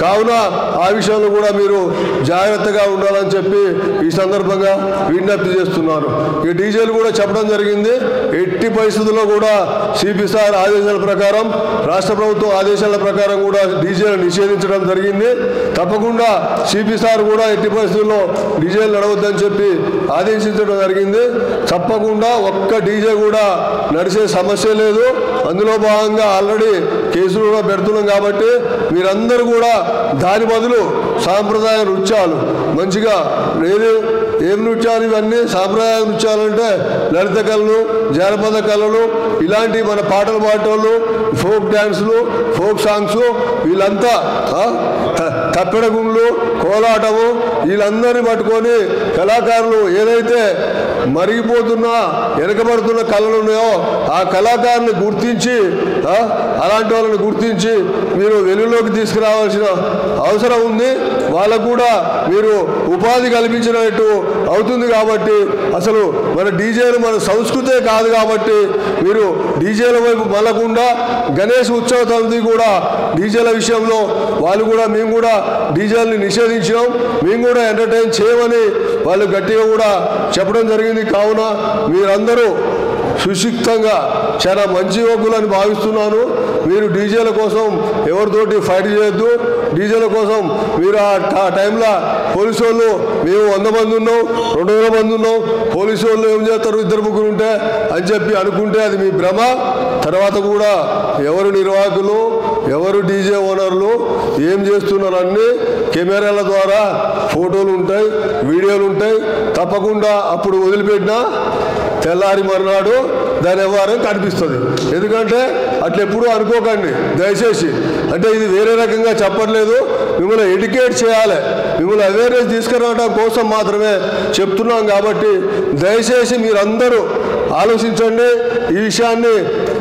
కావున ఆ విషయంలో కూడా మీరు జాగ్రత్తగా ఉండాలని చెప్పి ఈ సందర్భంగా విజ్ఞప్తి చేస్తున్నారు. ఈ డీజేలు కూడా చెప్పడం జరిగింది. ఎట్టి పరిస్థితుల్లో కూడా సిపి సార్ ఆదేశాల ప్రకారం, రాష్ట్ర ప్రభుత్వం ఆదేశాల ప్రకారం కూడా డీజేలు నిషేధించడం జరిగింది. తప్పకుండా సిపి సార్ కూడా ఎట్టి పరిస్థితుల్లో డీజేలు నడవద్దని చెప్పి ఆదేశించడం జరిగింది. తప్పకుండా ఒక్క డీజే కూడా నడిచే సమస్య లేదు. అందులో భాగంగా ఆల్రెడీ కేసులు కూడా పెడుతున్నాం కాబట్టి మీరందరూ కూడా దాని బదులు సాంప్రదాయ నృత్యాలు మంచిగా ఏం నృత్యాలు ఇవన్నీ సాంప్రదాయ నృత్యాలంటే లలిత కళలు, జానపద కళలు, ఇలాంటి మన పాటలు పాడేవాళ్ళు, ఫోక్ డ్యాన్సులు, ఫోక్ సాంగ్స్, వీళ్ళంతా తప్పెడగుండ్లు, కోలాటము, వీళ్ళందరినీ పట్టుకొని కళాకారులు ఏదైతే మరిగిపోతున్న వెనకబడుతున్న కళలు ఉన్నాయో ఆ కళాకారుని గుర్తించి అలాంటి వాళ్ళని గుర్తించి మీరు వెలుగులోకి తీసుకురావాల్సిన అవసరం ఉంది. వాళ్ళకు కూడా మీరు ఉపాధి కల్పించినట్టు అవుతుంది. కాబట్టి అసలు మన డీజేలు మన సంస్కృతే కాదు కాబట్టి మీరు డీజేల వైపు మళ్ళకుండా గణేష్ ఉత్సవ సమితి కూడా డీజేల విషయంలో వాళ్ళు కూడా మేము కూడా డీజేల్ని నిషేధించినాం, మేము కూడా ఎంటర్టైన్ చేయమని వాళ్ళు గట్టిగా కూడా చెప్పడం జరిగింది. కావున మీరందరూ సుశిక్తంగా చాలా మంచి యువకులని భావిస్తున్నాను. మీరు డీజేల కోసం ఎవరితోటి ఫైట్ చేయొద్దు. డీజేల కోసం మీరు ఆ టైంలో పోలీసు వాళ్ళు మేము 100 మంది ఉన్నాం, 200 మంది ఉన్నాం, పోలీసు వాళ్ళు ఏం చేస్తారు 2-3 ఉంటే అని చెప్పి అనుకుంటే అది మీ భ్రమ. తర్వాత కూడా ఎవరు నిర్వాహకులు, ఎవరు డీజే ఓనర్లు ఏం చేస్తున్నారు అన్నీ కెమెరాల ద్వారా ఫోటోలు ఉంటాయి, వీడియోలు ఉంటాయి. తప్పకుండా అప్పుడు వదిలిపెట్టినా తెల్లారి మరునాడు దాని వ్యవహారం కనిపిస్తుంది. ఎందుకంటే అట్లా ఎప్పుడూ అనుకోకండి దయచేసి. అంటే ఇది వేరే రకంగా చెప్పట్లేదు, మిమ్మల్ని ఎడ్యుకేట్ చేయాలి, మిమ్మల్ని అవేర్నెస్ తీసుకురావడం కోసం మాత్రమే చెప్తున్నాం. కాబట్టి దయచేసి మీరందరూ ఆలోచించండి, ఈ విషయాన్ని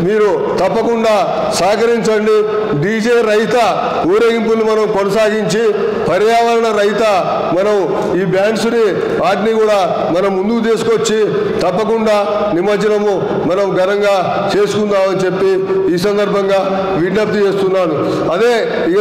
మీరు తప్పకుండా సహకరించండి. డీజే రహిత ఊరేగింపులు మనం కొనసాగించి పర్యావరణ రహిత మనం ఈ బ్యాండ్స్ని వాటిని కూడా మనం ముందుకు తీసుకొచ్చి తప్పకుండా నిమజ్జనము మనం ఘనంగా చేసుకుందామని చెప్పి ఈ సందర్భంగా విజ్ఞప్తి చేస్తున్నాను. అదే ఇక